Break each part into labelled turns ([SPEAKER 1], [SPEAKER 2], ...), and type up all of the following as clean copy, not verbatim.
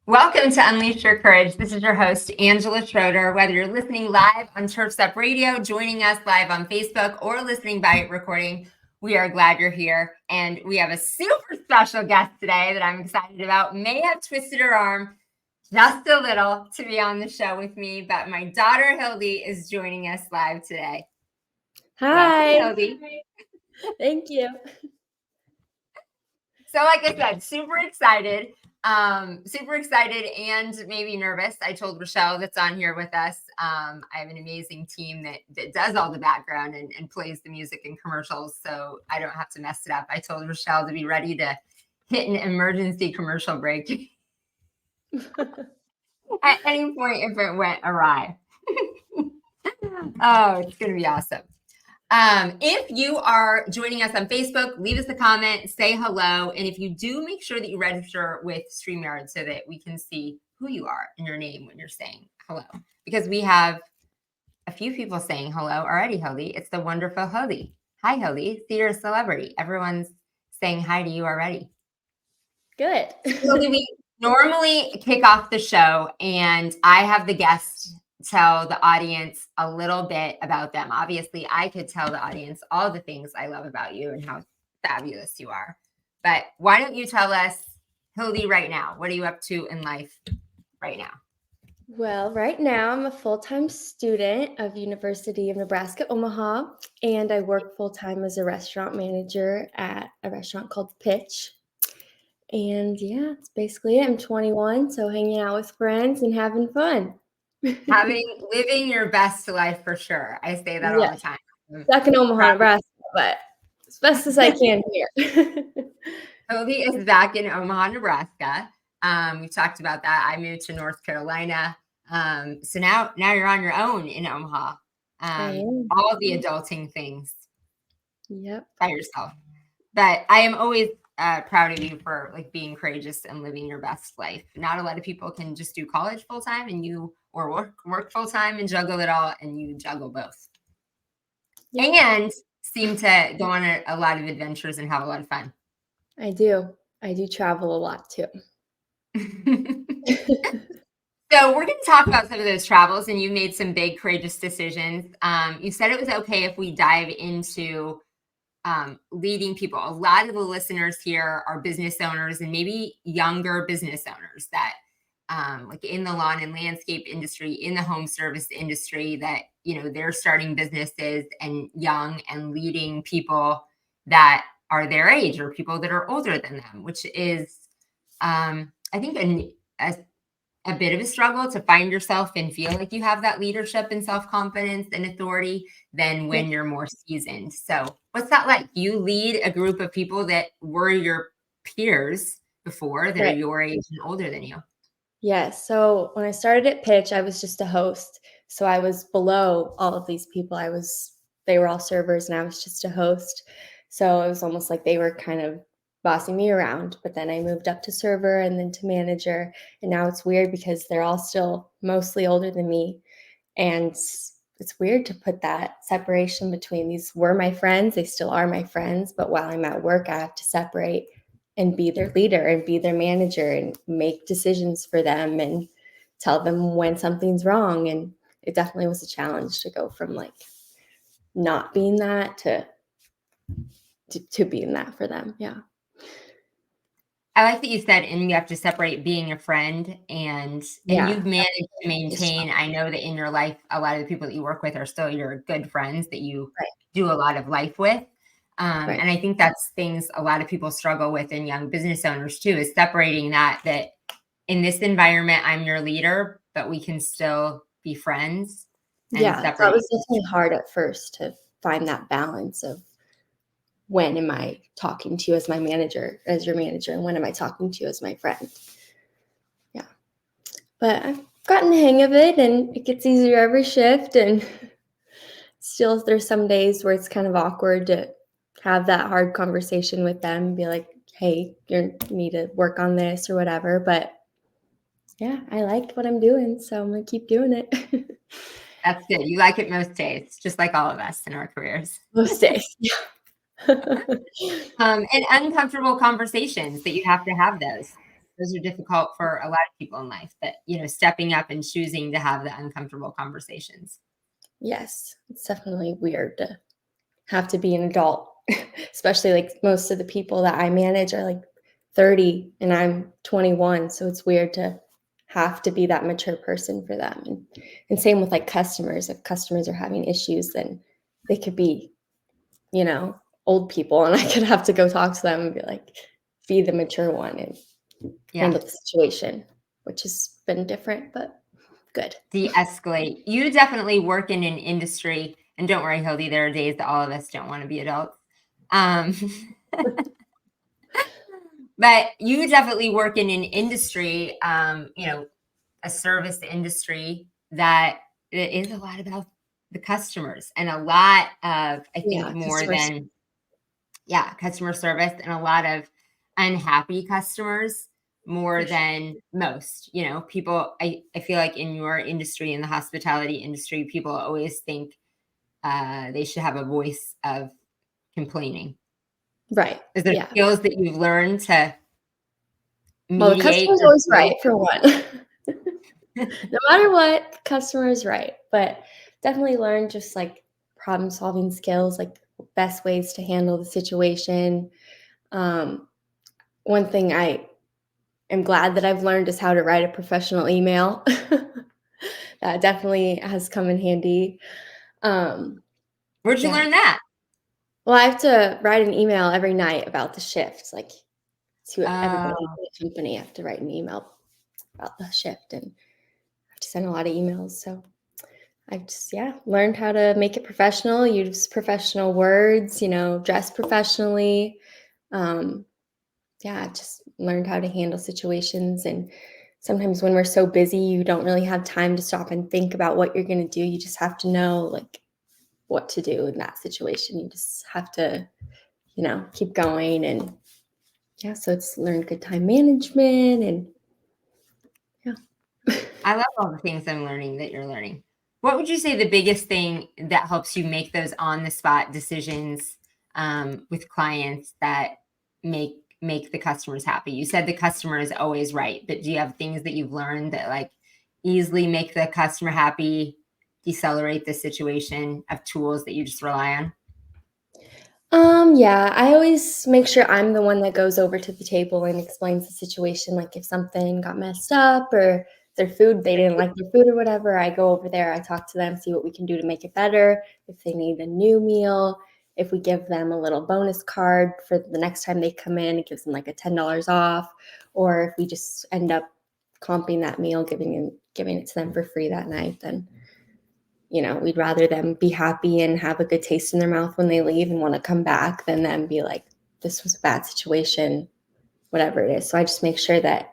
[SPEAKER 1] Welcome to Unleash Your Courage. This is your host, Angela Schroeder. Whether you're listening live on Turf's Up Radio, joining us live on Facebook, or listening by recording, we are glad you're here. And we have a super special guest today that I'm excited about. May have twisted her arm just a little to be on the show with me, but my daughter, Hildi, is joining us live today.
[SPEAKER 2] Hi.
[SPEAKER 1] Welcome, Hildi.
[SPEAKER 2] Thank you.
[SPEAKER 1] So like I said, super excited and maybe nervous. I told Rochelle that's on here with us. I have an amazing team that does all the background and plays the music and commercials, so I don't have to mess it up. I told Rochelle to be ready to hit an emergency commercial break at any point if it went awry. Oh, it's going to be awesome. If you are joining us on Facebook, leave us a comment, say hello. And if you do, make sure that you register with StreamYard so that we can see who you are and your name when you're saying hello. Because we have a few people saying hello already, Hildi. It's the wonderful Hildi. Hi, Hildi. See, you're a celebrity. Everyone's saying hi to you already.
[SPEAKER 2] Good.
[SPEAKER 1] Hildi, we normally kick off the show and I have the guest tell the audience a little bit about them. Obviously, I could tell the audience all the things I love about you and how fabulous you are. But why don't you tell us, Hildi, right now? What are you up to in life right now?
[SPEAKER 2] Well, right now I'm a full-time student of University of Nebraska, Omaha, and I work full-time as a restaurant manager at a restaurant called Pitch. And yeah, that's basically it. I'm 21, so hanging out with friends and having fun.
[SPEAKER 1] Living your best life for sure. I say that all the time.
[SPEAKER 2] Stuck in Omaha, Nebraska, but as best as I can here.
[SPEAKER 1] Hildi is back in Omaha, Nebraska. We talked about that. I moved to North Carolina. So now you're on your own in Omaha. All the adulting things.
[SPEAKER 2] Yep.
[SPEAKER 1] By yourself. But I am always proud of you for like being courageous and living your best life. Not a lot of people can just do college full time or work full time and juggle it all, and you juggle both. Yep. And seem to go on a lot of adventures and have a lot of fun.
[SPEAKER 2] I do travel a lot too.
[SPEAKER 1] So we're going to talk about some of those travels, and you made some big courageous decisions. You said it was okay if we dive into leading people. A lot of the listeners here are business owners and maybe younger business owners that like in the lawn and landscape industry, in the home service industry, that, you know, they're starting businesses and young and leading people that are their age or people that are older than them, which is, I think, a bit of a struggle to find yourself and feel like you have that leadership and self-confidence and authority than when you're more seasoned. So what's that like? You lead a group of people that were your peers before that are your age and older than you.
[SPEAKER 2] Yes. So when I started at Pitch, I was just a host. So I was below all of these people. They were all servers and I was just a host. So it was almost like they were kind of bossing me around. But then I moved up to server and then to manager. And now it's weird because they're all still mostly older than me. And it's weird to put that separation between these were my friends. They still are my friends. But while I'm at work, I have to separate and be their leader and be their manager and make decisions for them and tell them when something's wrong. And it definitely was a challenge to go from like not being that to being that for them. Yeah.
[SPEAKER 1] I like that you said, and you have to separate being a friend and you've managed to maintain. I know that in your life, a lot of the people that you work with are still your good friends that you do a lot of life with. And I think that's things a lot of people struggle with in young business owners too, is separating that in this environment, I'm your leader, but we can still be friends.
[SPEAKER 2] Yeah, that was definitely hard at first to find that balance of when am I talking to you as my manager, as your manager, and when am I talking to you as my friend? Yeah. But I've gotten the hang of it and it gets easier every shift. And still, there's some days where it's kind of awkward to have that hard conversation with them and be like, hey, you need to work on this or whatever. But yeah, I like what I'm doing, so I'm going to keep doing it.
[SPEAKER 1] That's good. You like it most days, just like all of us in our careers.
[SPEAKER 2] Most days, yeah.
[SPEAKER 1] And uncomfortable conversations that you have to have those. those are difficult for a lot of people in life, that, stepping up and choosing to have the uncomfortable conversations.
[SPEAKER 2] Yes, it's definitely weird to have to be an adult, especially like most of the people that I manage are like 30 and I'm 21. So it's weird to have to be that mature person for them. And same with like customers. If customers are having issues, then they could be, old people, and I could have to go talk to them and be like, be the mature one and handle the situation, which has been different, but good.
[SPEAKER 1] De-escalate. You definitely work in an industry, and don't worry, Hildi, there are days that all of us don't want to be adults. But you definitely work in an industry, a service industry that it is a lot about the customers, and a lot of, I think, more than, customer service, and a lot of unhappy customers more than most. People, I feel like in your industry, in the hospitality industry, people always think they should have a voice of complaining.
[SPEAKER 2] Right.
[SPEAKER 1] Is there skills that you've learned to
[SPEAKER 2] Well, the
[SPEAKER 1] mediate?
[SPEAKER 2] customer's always right, for one. No matter what, customer is right. But definitely learn just like problem solving skills, like best ways to handle the situation. One thing I am glad that I've learned is how to write a professional email. That definitely has come in handy.
[SPEAKER 1] Where'd you learn that?
[SPEAKER 2] Well, I have to write an email every night about the shift, like to everybody in the company. I have to write an email about the shift, and I have to send a lot of emails. So I've just, learned how to make it professional, use professional words, dress professionally. I just learned how to handle situations. And sometimes when we're so busy, you don't really have time to stop and think about what you're going to do. You just have to know like what to do in that situation. You just have to, keep going. And so it's learned good time management, and
[SPEAKER 1] I love all the things I'm learning that you're learning. What would you say the biggest thing that helps you make those on the spot decisions with clients that make the customers happy? You said the customer is always right, but do you have things that you've learned that like easily make the customer happy, decelerate the situation, of tools that you just rely on?
[SPEAKER 2] I always make sure I'm the one that goes over to the table and explains the situation. Like if something got messed up or they didn't like their food or whatever, I go over there, I talk to them, see what we can do to make it better. If they need a new meal, if we give them a little bonus card for the next time they come in, it gives them like a $10 off. Or if we just end up comping that meal, giving it to them for free that night, then we'd rather them be happy and have a good taste in their mouth when they leave and want to come back than them be like, this was a bad situation, whatever it is. So I just make sure that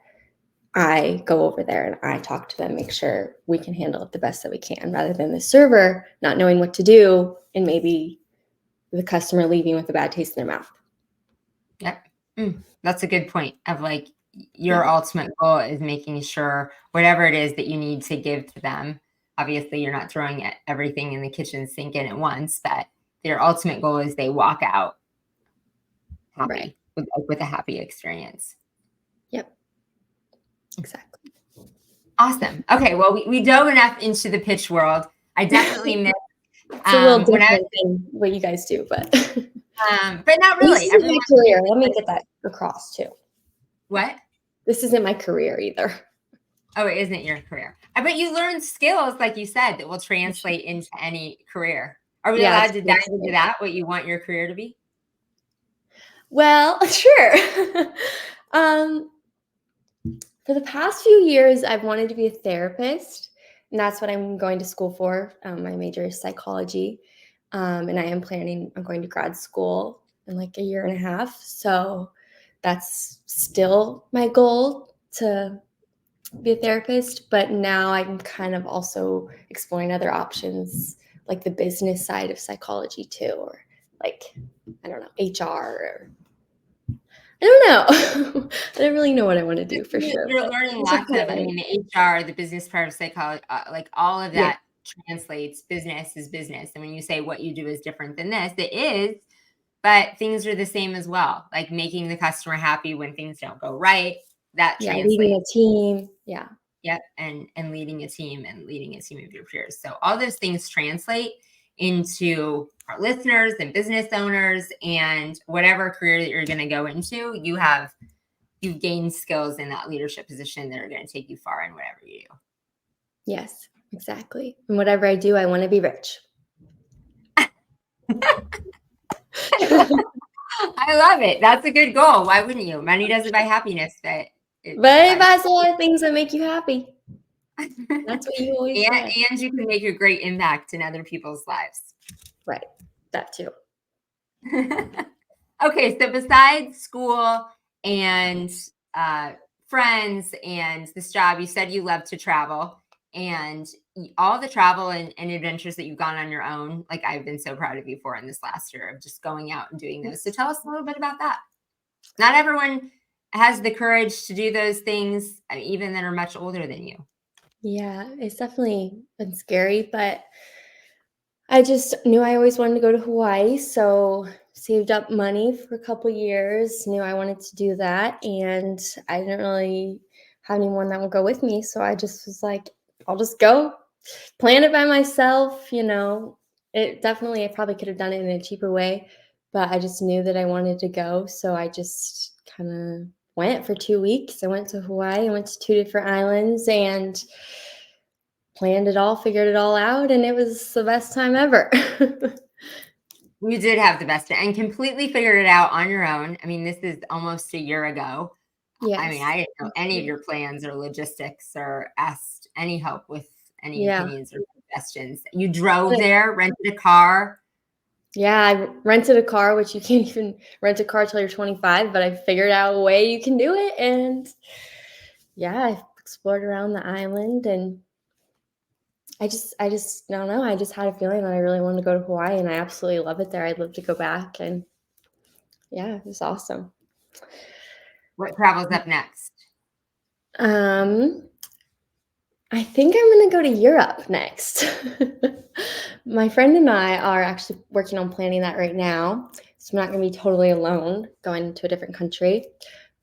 [SPEAKER 2] I go over there and I talk to them, make sure we can handle it the best that we can, rather than the server not knowing what to do and maybe the customer leaving with a bad taste in their mouth.
[SPEAKER 1] Yep. That's a good point of like your ultimate goal is making sure whatever it is that you need to give to them. Obviously, you're not throwing everything in the kitchen sink in at once, but their ultimate goal is they walk out happy, with a happy experience.
[SPEAKER 2] Yep. Exactly.
[SPEAKER 1] Awesome. Okay. Well, we dove enough into the pitch world. I definitely missed.
[SPEAKER 2] It's a little different than what you guys do, but
[SPEAKER 1] not really.
[SPEAKER 2] This isn't my career. Let me get that across too.
[SPEAKER 1] What?
[SPEAKER 2] This isn't my career either.
[SPEAKER 1] Oh, it isn't your career. I bet you learned skills, like you said, that will translate into any career. Are we allowed to dive into that, what you want your career to be?
[SPEAKER 2] Well, sure. For the past few years, I've wanted to be a therapist, and that's what I'm going to school for. My major is psychology, and I am planning on going to grad school in like a year and a half. So that's still my goal, to be a therapist. But now I'm kind of also exploring other options, like the business side of psychology too, or like, I don't know, HR, or I don't know. I don't really know what I want to do for sure.
[SPEAKER 1] You're learning lots of, the HR, the business part of psychology, like all of that translates. Business is business. And when you say what you do is different than this, it is, but things are the same as well. Like making the customer happy when things don't go right, that
[SPEAKER 2] Yeah, leading
[SPEAKER 1] translates.
[SPEAKER 2] a team. Yeah.
[SPEAKER 1] Yep, and leading a team and leading a team of your peers. So all those things translate into our listeners and business owners, and whatever career that you're going to go into, you've gained skills in that leadership position that are going to take you far in whatever you do.
[SPEAKER 2] Yes, exactly. And whatever I do, I want to be rich.
[SPEAKER 1] I love it. That's a good goal. Why wouldn't you? Money doesn't buy happiness, but it
[SPEAKER 2] But it
[SPEAKER 1] buys
[SPEAKER 2] buys a lot of things that make you happy. That's what you always
[SPEAKER 1] and
[SPEAKER 2] say.
[SPEAKER 1] you can make a great impact in other people's lives.
[SPEAKER 2] Right. That too.
[SPEAKER 1] Okay, so besides school and friends and this job, you said you love to travel, and all the travel and adventures that you've gone on your own. Like, I've been so proud of you for in this last year of just going out and doing those. So tell us a little bit about that. Not everyone has the courage to do those things, even that are much older than you.
[SPEAKER 2] Yeah, it's definitely been scary, but I just knew I always wanted to go to Hawaii, so saved up money for a couple years, knew I wanted to do that, and I didn't really have anyone that would go with me, so I just was like, I'll just go, plan it by myself, It definitely, I probably could have done it in a cheaper way, but I just knew that I wanted to go, so I just kind of went for 2 weeks. I went to Hawaii, I went to 2 different islands, and planned it all, figured it all out, and it was the best time ever.
[SPEAKER 1] You did have the best and completely figured it out on your own. I mean, this is almost a year ago. I mean,
[SPEAKER 2] Yes.
[SPEAKER 1] I didn't know any of your plans or logistics or asked any help with any
[SPEAKER 2] Yeah.
[SPEAKER 1] opinions or suggestions. You drove there, rented a car.
[SPEAKER 2] Yeah, I rented a car, which you can't even rent a car till you're 25, but I figured out a way you can do it. And yeah, I explored around the island, and I just don't know. I just had a feeling that I really wanted to go to Hawaii, and I absolutely love it there. I'd love to go back, and yeah, it was awesome.
[SPEAKER 1] What travel's up next?
[SPEAKER 2] I think I'm going to go to Europe next. My friend and I are actually working on planning that right now. So I'm not going to be totally alone going to a different country.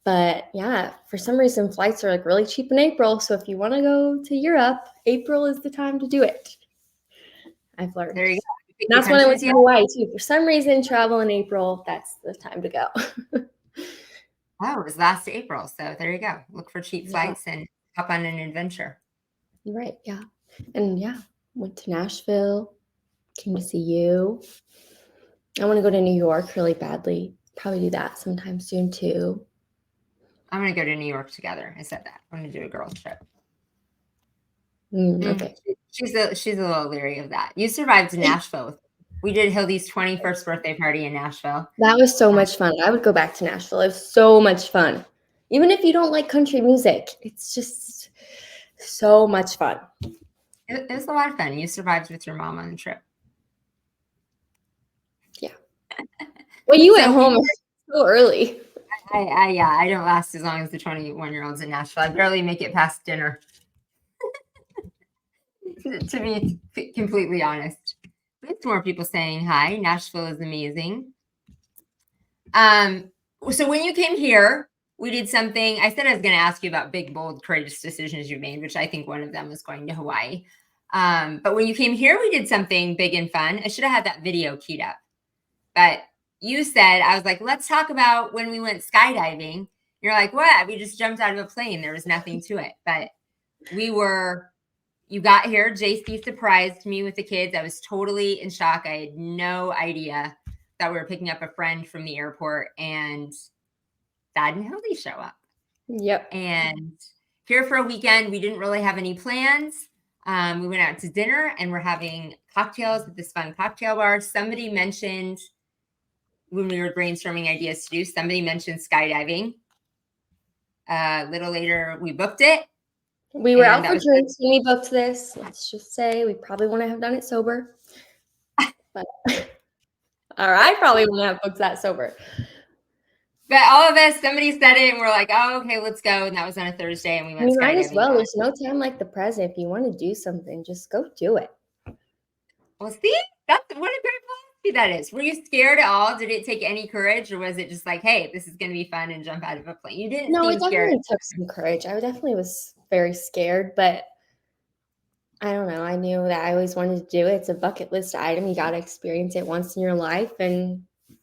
[SPEAKER 2] But yeah, for some reason, flights are like really cheap in April. So if you want to go to Europe, April is the time to do it. I've learned.
[SPEAKER 1] There you go. You pick
[SPEAKER 2] That's
[SPEAKER 1] your
[SPEAKER 2] when I went
[SPEAKER 1] countries
[SPEAKER 2] to
[SPEAKER 1] yet?
[SPEAKER 2] Hawaii too. For some reason, travel in April, that's the time to go.
[SPEAKER 1] Oh, it was last April. So there you go. Look for cheap
[SPEAKER 2] Yeah,
[SPEAKER 1] flights and hop on an adventure.
[SPEAKER 2] right. Yeah. And yeah, went to Nashville, came to see you. I want to go to New York really badly. Probably do that sometime soon too.
[SPEAKER 1] I'm going to go to New York together. I said that. I'm going to do a girls trip.
[SPEAKER 2] Okay.
[SPEAKER 1] She's a little leery of that. You survived Nashville. We did Hildi's 21st birthday party in Nashville.
[SPEAKER 2] That was so much fun. I would go back to Nashville. It was so much fun. Even if you don't like country music, it's just so much fun.
[SPEAKER 1] It was a lot of fun. You survived with your mom on the trip.
[SPEAKER 2] Yeah. Well, you went
[SPEAKER 1] So
[SPEAKER 2] home so early.
[SPEAKER 1] I don't last as long as the 21-year-olds in Nashville. I barely make it past dinner. To be completely honest. We have more people saying hi. Nashville is amazing. So when you came here, we did something. I said I was going to ask you about big, bold, courageous decisions you made, which I think one of them was going to Hawaii. But when you came here, we did something big and fun. I should have had that video queued up. But you said, I was like, let's talk about when we went skydiving. You're like, what? We just jumped out of a plane. There was nothing to it. But you got here. JC surprised me with the kids. I was totally in shock. I had no idea that we were picking up a friend from the airport, and Dad and Hildi show up.
[SPEAKER 2] Yep.
[SPEAKER 1] And here for a weekend, we didn't really have any plans. We went out to dinner and we're having cocktails at this fun cocktail bar. Somebody mentioned when we were brainstorming ideas to do, somebody mentioned skydiving. A little later, we booked it.
[SPEAKER 2] We were out for drinks when we booked this. Let's just say we probably wouldn't have done it sober. But or I probably wouldn't have booked that sober.
[SPEAKER 1] But all of us, somebody said it, and we're like, "Oh, okay, let's go." And that was on a Thursday, and we went skydiving.
[SPEAKER 2] Might as well. There's no time like the present. If you want to do something, just go do it.
[SPEAKER 1] Well, see, that's what a great See, that is. Were you scared at all? Did it take any courage, or was it just like, hey, this is going to be fun and jump out of a plane? You didn't
[SPEAKER 2] No,
[SPEAKER 1] seem
[SPEAKER 2] it
[SPEAKER 1] scared.
[SPEAKER 2] definitely took some courage. I definitely was very scared, but I don't know. I knew that I always wanted to do it. It's a bucket list item. You got to experience it once in your life. And I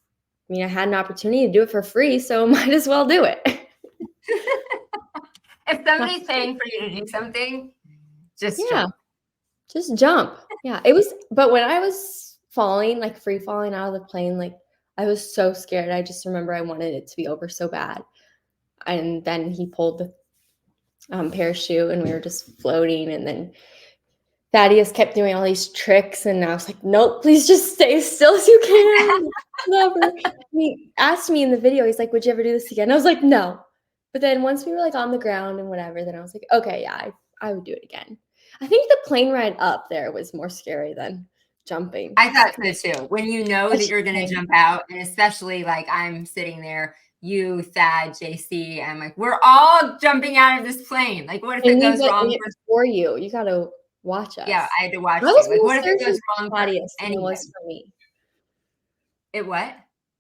[SPEAKER 2] mean, I had an opportunity to do it for free, so might as well do it.
[SPEAKER 1] If somebody's paying for you to do something, just
[SPEAKER 2] Yeah,
[SPEAKER 1] jump.
[SPEAKER 2] just jump. Yeah, it was. But when I was falling, like free falling out of the plane, like I was so scared. I just remember I wanted it to be over so bad. And then he pulled the parachute, and we were just floating. And then Thaddeus kept doing all these tricks, and I was like, nope, please just stay as still as you can. Never. He asked me in the video, he's like, would you ever do this again? I was like, no. But then once we were like on the ground and whatever, then I was like, okay, yeah, I would do it again. I think the plane ride up there was more scary than jumping.
[SPEAKER 1] I thought so too. When you know that you're going to jump out, and especially like I'm sitting there, you, Thad, JC, I'm like, we're all jumping out of this plane. Like, what if it goes wrong?
[SPEAKER 2] For you, you got to watch us.
[SPEAKER 1] Yeah, I had to watch
[SPEAKER 2] I was
[SPEAKER 1] it. Like, what if it goes wrong?
[SPEAKER 2] Thaddeus than it was for me.
[SPEAKER 1] It what?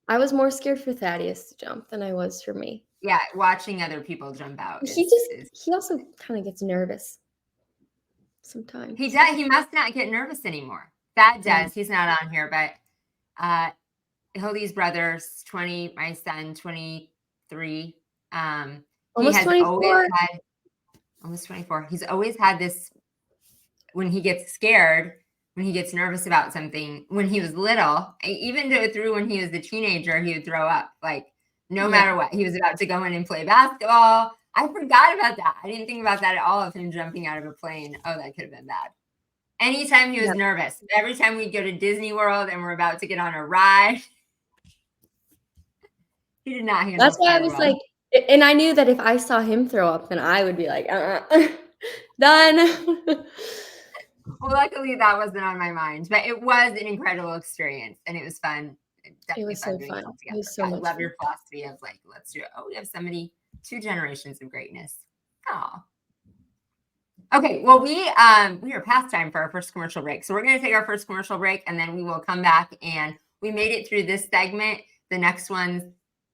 [SPEAKER 2] I was more scared for Thaddeus to jump than I was for me.
[SPEAKER 1] Yeah, watching other people jump out.
[SPEAKER 2] He also kind of gets nervous sometimes.
[SPEAKER 1] He does. He must not get nervous anymore. Thad does. He's not on here, but Hildi's brother's 20, my son 23.
[SPEAKER 2] Almost 24.
[SPEAKER 1] Almost 24. He's always had this, when he gets scared, when he gets nervous about something, when he was little, even through when he was a teenager, he would throw up. Like, no matter what, he was about to go in and play basketball. I forgot about that. I didn't think about that at all, of him jumping out of a plane. Oh, that could have been bad. Anytime he was nervous, every time we'd go to Disney World and we're about to get on a ride, he did not handle it.
[SPEAKER 2] That's why I was like, and I knew that if I saw him throw up, then I would be like, done.
[SPEAKER 1] Well, luckily that wasn't on my mind, but it was an incredible experience and it was fun.
[SPEAKER 2] It was so fun. It was so much
[SPEAKER 1] love your philosophy of like, let's do it. Oh, we have somebody, 2 generations of greatness. Oh. Okay, well, we are past time for our first commercial break. So we're going to take our first commercial break and then we will come back, and we made it through this segment. The next ones,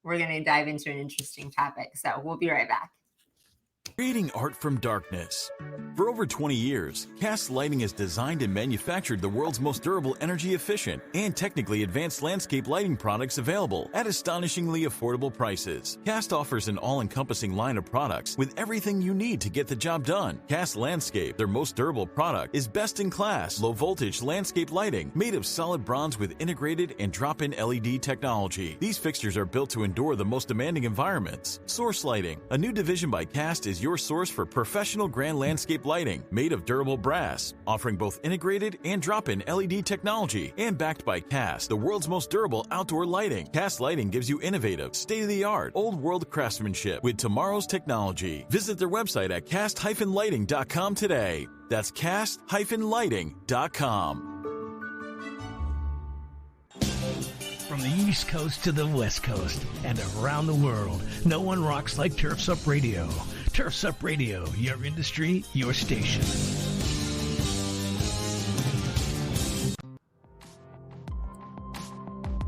[SPEAKER 1] we're going to dive into an interesting topic. So we'll be right back.
[SPEAKER 3] Creating art from darkness. For over 20 years, Cast Lighting has designed and manufactured the world's most durable, energy-efficient, and technically advanced landscape lighting products available at astonishingly affordable prices. Cast offers an all-encompassing line of products with everything you need to get the job done. Cast Landscape, their most durable product, is best-in-class, low-voltage landscape lighting made of solid bronze with integrated and drop-in LED technology. These fixtures are built to endure the most demanding environments. Source Lighting, a new division by Cast, is your source for professional grand landscape lighting made of durable brass, offering both integrated and drop-in LED technology, and backed by Cast, the world's most durable outdoor lighting. Cast Lighting gives you innovative, state-of-the-art, old-world craftsmanship with tomorrow's technology. Visit their website at cast-lighting.com today. That's cast-lighting.com.
[SPEAKER 4] From the East Coast to the West Coast and around the world, no one rocks like Turf's Up Radio. Turf's Up Radio, your industry, your station.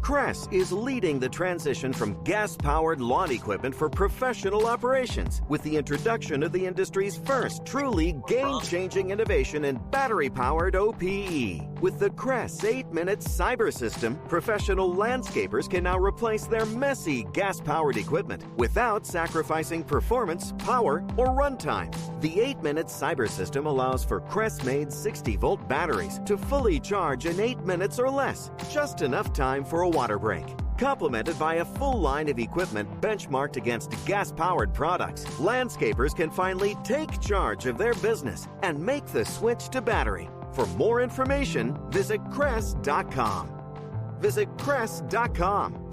[SPEAKER 5] Cress is leading the transition from gas-powered lawn equipment for professional operations with the introduction of the industry's first truly game-changing innovation in battery-powered OPE. With the Cress 8-minute cyber system, professional landscapers can now replace their messy gas-powered equipment without sacrificing performance, power, or runtime. The 8-minute cyber system allows for Cress-made 60-volt batteries to fully charge in 8 minutes or less, just enough time for a water break. Complemented by a full line of equipment benchmarked against gas-powered products, landscapers can finally take charge of their business and make the switch to battery. For more information, visit Cress.com. Visit Cress.com.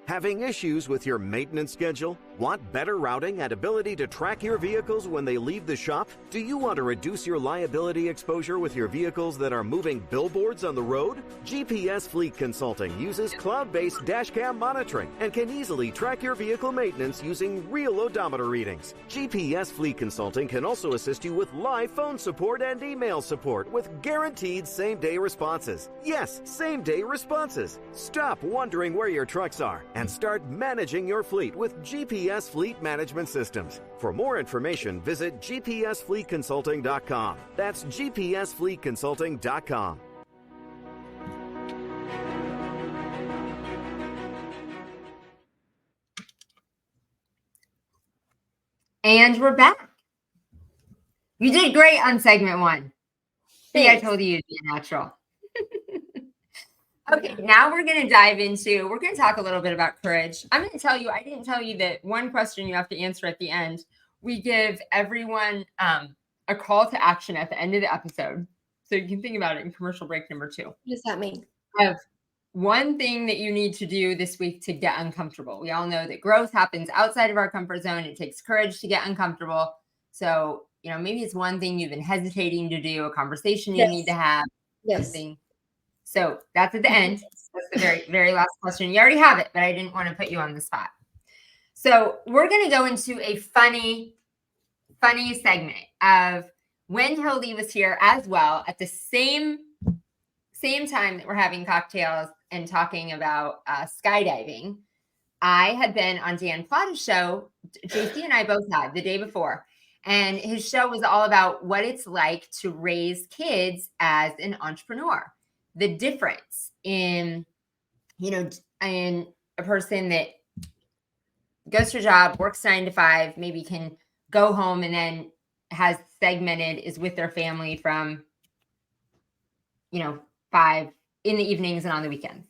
[SPEAKER 5] Having issues with your maintenance schedule? Want better routing and ability to track your vehicles when they leave the shop? Do you want to reduce your liability exposure with your vehicles that are moving billboards on the road? GPS Fleet Consulting uses cloud-based dashcam monitoring and can easily track your vehicle maintenance using real odometer readings. GPS Fleet Consulting can also assist you with live phone support and email support with guaranteed same-day responses. Yes, same-day responses. Stop wondering where your trucks are and start managing your fleet with GPS Fleet Management Systems. For more information, visit gpsfleetconsulting.com. That's gpsfleetconsulting.com.
[SPEAKER 1] And we're back. You did great on segment 1. See, I told you you'd be a natural. Okay, now we're going to we're going to talk a little bit about courage. I'm going to tell you, I didn't tell you that one question you have to answer at the end. We give everyone a call to action at the end of the episode. So you can think about it in commercial break number 2.
[SPEAKER 2] What does that mean?
[SPEAKER 1] Of one thing that you need to do this week to get uncomfortable. We all know that growth happens outside of our comfort zone. It takes courage to get uncomfortable. So, maybe it's one thing you've been hesitating to do, a conversation you need to have, something. So that's at the end. That's the very, very last question. You already have it, but I didn't want to put you on the spot. So we're going to go into a funny segment of when Hildi was here as well at the same time that we're having cocktails and talking about skydiving. I had been on Dan Plata's show. JC and I both had the day before. And his show was all about what it's like to raise kids as an entrepreneur. The difference in, in a person that goes to a job, works 9 to 5, maybe can go home and then is with their family from, 5 in the evenings and on the weekends.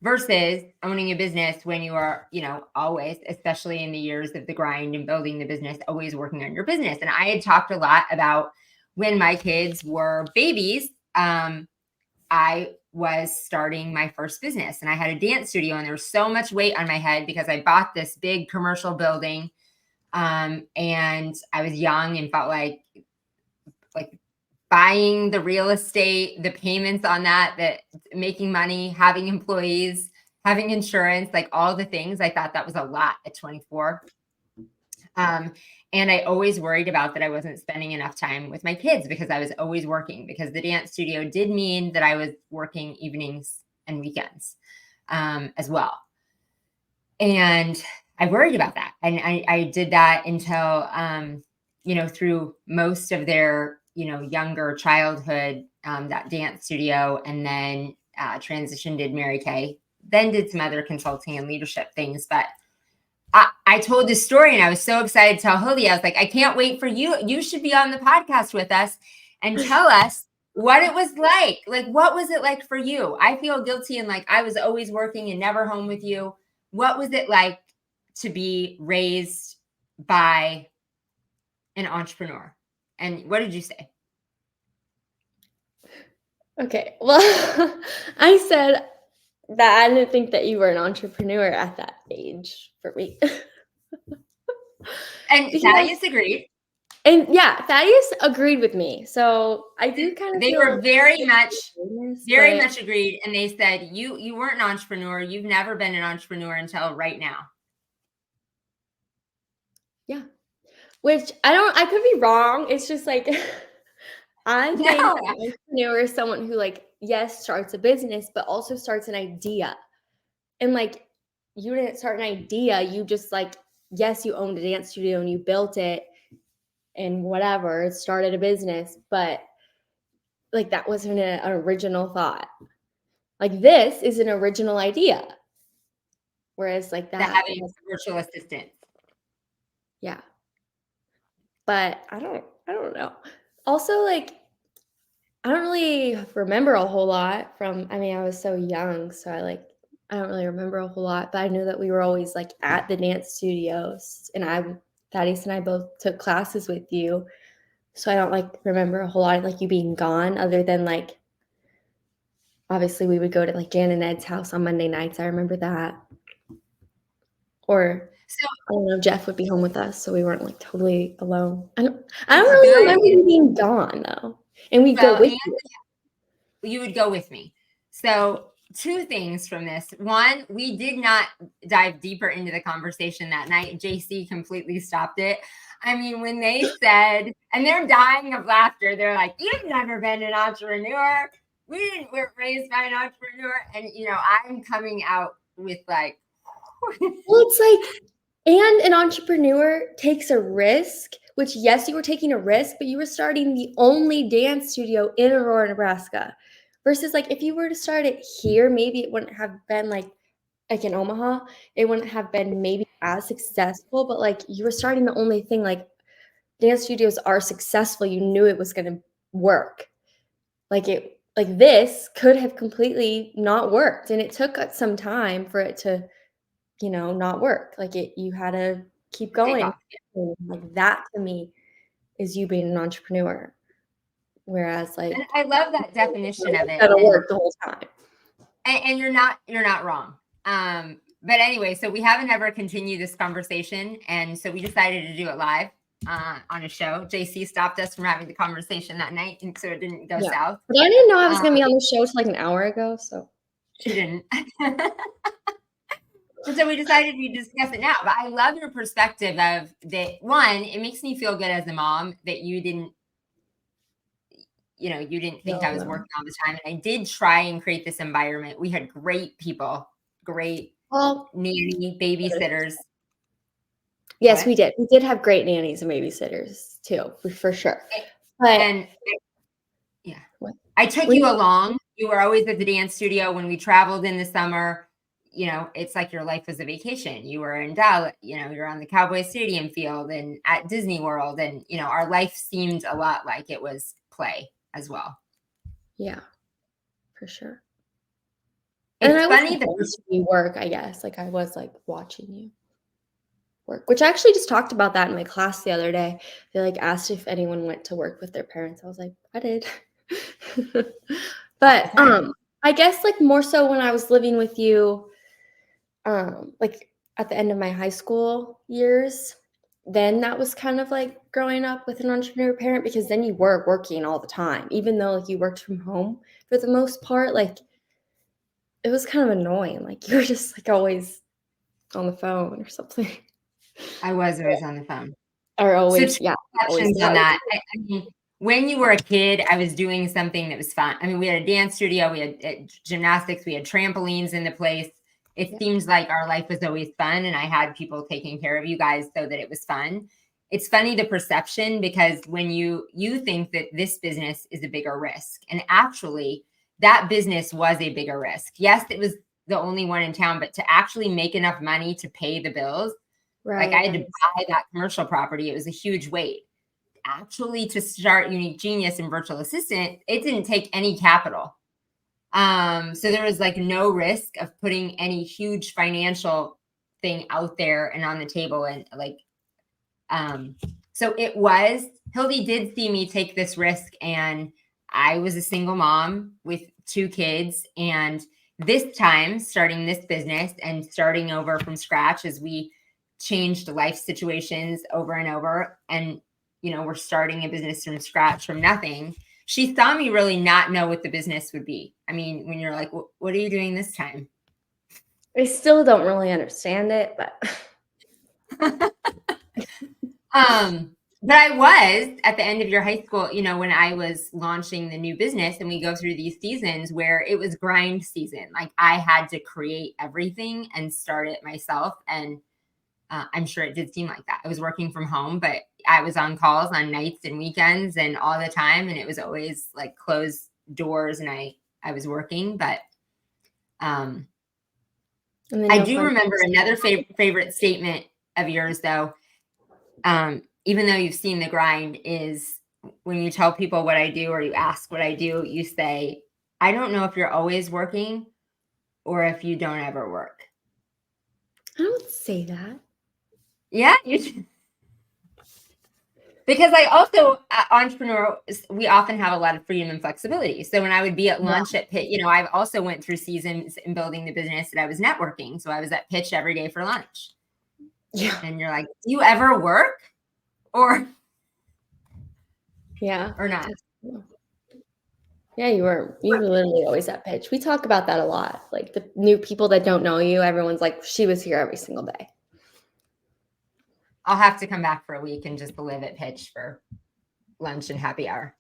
[SPEAKER 1] Versus owning a business when you are, always, especially in the years of the grind and building the business, always working on your business. And I had talked a lot about when my kids were babies, I was starting my first business and I had a dance studio and there was so much weight on my head because I bought this big commercial building. And I was young and felt like buying the real estate, the payments on that making money, having employees, having insurance, like all the things. I thought that was a lot at 24. And I always worried about that I wasn't spending enough time with my kids because I was always working, because the dance studio did mean that I was working evenings and weekends as well. And I worried about that. And I did that until, through most of their, younger childhood, that dance studio, and then transitioned, did Mary Kay, then did some other consulting and leadership things. But I told this story and I was so excited to tell Hildi. I was like, I can't wait for you. You should be on the podcast with us and tell us what it was like. Like, what was it like for you? I feel guilty and like I was always working and never home with you. What was it like to be raised by an entrepreneur? And what did you say?
[SPEAKER 2] Okay, well, I said that I didn't think that you were an entrepreneur at that age for me.
[SPEAKER 1] And Thaddeus agreed.
[SPEAKER 2] And yeah, Thaddeus agreed with me. So I do kind of
[SPEAKER 1] they were very much agreed. And they said, you weren't an entrepreneur. You've never been an entrepreneur until right now.
[SPEAKER 2] Yeah. Which I could be wrong. It's just like, I think an entrepreneur is someone who yes, starts a business, but also starts an idea. And you didn't start an idea. You just yes, you owned a dance studio and you built it and whatever, started a business, but that wasn't an original thought. This is an original idea. Whereas that
[SPEAKER 1] having a virtual assistant.
[SPEAKER 2] Yeah. But I don't know. Also, I don't really remember a whole lot from, I was so young, so I don't really remember a whole lot, but I knew that we were always at the dance studios, and Thaddeus and I both took classes with you. So I don't remember a whole lot of you being gone, other than obviously we would go to Jan and Ed's house on Monday nights. I remember that. Or
[SPEAKER 1] So
[SPEAKER 2] I don't know, Jeff would be home with us, so we weren't like totally alone. I don't
[SPEAKER 1] it's
[SPEAKER 2] really
[SPEAKER 1] good.
[SPEAKER 2] remember you being gone though. And we'd go
[SPEAKER 1] Well,
[SPEAKER 2] with
[SPEAKER 1] and
[SPEAKER 2] you.
[SPEAKER 1] you would go with me. So two things from this. One, we did not dive deeper into the conversation that night. JC completely stopped it. I mean, when they said, and they're dying of laughter, they're like, "You've never been an entrepreneur. We're raised by an entrepreneur." And I'm coming out with like,
[SPEAKER 2] Well, it's like, and an entrepreneur takes a risk, which yes, you were taking a risk, but you were starting the only dance studio in Aurora, Nebraska. Versus like if you were to start it here, maybe it wouldn't have been like in Omaha, it wouldn't have been maybe as successful, but like you were starting the only thing. Like dance studios are successful. You knew it was gonna work. Like this could have completely not worked. And it took some time for it to not work. Like you had to keep
[SPEAKER 1] take
[SPEAKER 2] going.
[SPEAKER 1] off.
[SPEAKER 2] Like that to me is you being an entrepreneur. Whereas like
[SPEAKER 1] And I love that definition of it.
[SPEAKER 2] that'll
[SPEAKER 1] And,
[SPEAKER 2] work the whole time.
[SPEAKER 1] and you're not wrong. But anyway, so we haven't ever continued this conversation, and so we decided to do it live on a show. JC stopped us from having the conversation that night, and so it didn't go south.
[SPEAKER 2] But I didn't know I was gonna be on the show till like an hour ago. So
[SPEAKER 1] She didn't. And so we decided we'd discuss it now. But I love your perspective of that. One, it makes me feel good as a mom that you didn't think I was working all the time. And I did try and create this environment. We had great people, great nanny, babysitters.
[SPEAKER 2] Yes,
[SPEAKER 1] What?
[SPEAKER 2] we did. We did have great nannies and babysitters too, for sure. But
[SPEAKER 1] I took you along. You were always at the dance studio when we traveled in the summer. It's like your life was a vacation. You were in Dallas, you're on the Cowboy Stadium field and at Disney World. And, our life seemed a lot like it was play as well.
[SPEAKER 2] Yeah, for sure.
[SPEAKER 1] It's
[SPEAKER 2] and I
[SPEAKER 1] funny
[SPEAKER 2] that you work, I guess. Like I was like watching you work, which I actually just talked about that in my class the other day. They like asked if anyone went to work with their parents. I was like, I did. But I guess like more so when I was living with you, like at the end of my high school years, then that was kind of like growing up with an entrepreneur parent, because then you were working all the time, even though like you worked from home for the most part. Like it was kind of annoying. Like you were just like always on the phone or something.
[SPEAKER 1] I was always on the phone.
[SPEAKER 2] Or always,
[SPEAKER 1] so questions on that. I mean, when you were a kid, I was doing something that was fun. I mean, we had a dance studio, we had gymnastics, we had trampolines in the place. It seems like our life was always fun, and I had people taking care of you guys so that it was fun. It's funny, the perception, because when you think that this business is a bigger risk, and actually that business was a bigger risk. Yes, it was the only one in town, but to actually make enough money to pay the bills, like I had to buy that commercial property. It was a huge weight. Actually, to start Unique Genius and Virtual Assistant, it didn't take any capital. So there was like no risk of putting any huge financial thing out there and on the table. And like, so it was, Hildi did see me take this risk, and I was a single mom with 2 kids. And this time, starting this business and starting over from scratch, as we changed life situations over and over, and we're starting a business from scratch, from nothing. She saw me really not know what the business would be. I mean, when you're like, what are you doing this time?
[SPEAKER 2] I still don't really understand it, but
[SPEAKER 1] but I was at the end of your high school, when I was launching the new business, and we go through these seasons where it was grind season. Like I had to create everything and start it myself. And I'm sure it did seem like that. I was working from home, but I was on calls on nights and weekends and all the time. And it was always like closed doors, and I was working. But I do remember another favorite statement of yours, though, even though you've seen the grind, is when you tell people what I do, or you ask what I do, you say, I don't know if you're always working or if you don't ever work.
[SPEAKER 2] I don't say that.
[SPEAKER 1] Yeah, because I also, entrepreneur, we often have a lot of freedom and flexibility. So when I would be at lunch at Pitt, I've also went through seasons in building the business that I was networking. So I was at Pitch every day for lunch.
[SPEAKER 2] Yeah.
[SPEAKER 1] And you're like, do you ever work or
[SPEAKER 2] Yeah.
[SPEAKER 1] not?
[SPEAKER 2] Yeah, you were literally always at pitch. We talk about that a lot. Like the new people that don't know you, everyone's like, she was here every single day.
[SPEAKER 1] I'll have to come back for a week and just live at pitch for lunch and happy hour.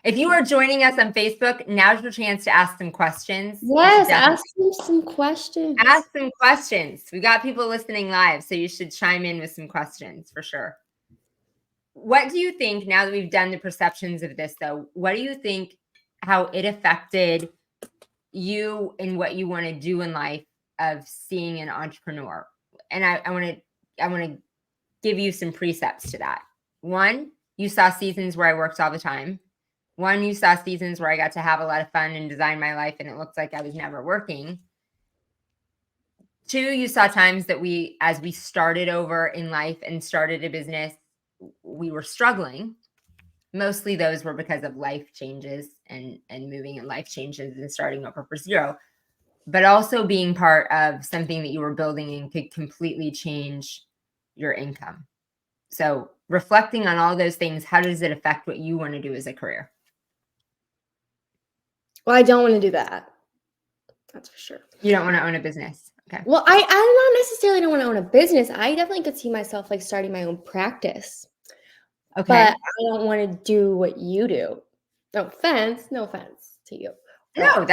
[SPEAKER 1] If you are joining us on Facebook, now's your chance to ask some questions.
[SPEAKER 2] Yes, ask them some questions.
[SPEAKER 1] Ask some questions. We got people listening live, so you should chime in with some questions for sure. What do you think, now that we've done the perceptions of this, though, what do you think how it affected you and what you want to do in life of seeing an entrepreneur? And I want to give you some precepts to that. One, you saw seasons where I worked all the time. One, you saw seasons where I got to have a lot of fun and design my life and it looked like I was never working. Two, you saw times that as we started over in life and started a business, we were struggling. Mostly those were because of life changes and moving and life changes and starting over for zero, but also being part of something that you were building and could completely change your income. So reflecting on all those things, how does it affect what you want to do as a career?
[SPEAKER 2] Well, I don't want to do that. That's for sure.
[SPEAKER 1] You don't want to own a business. Okay.
[SPEAKER 2] Well, I don't necessarily don't want to own a business. I definitely could see myself like starting my own practice.
[SPEAKER 1] Okay.
[SPEAKER 2] But I don't want to do what you do. No offense to you.
[SPEAKER 1] No,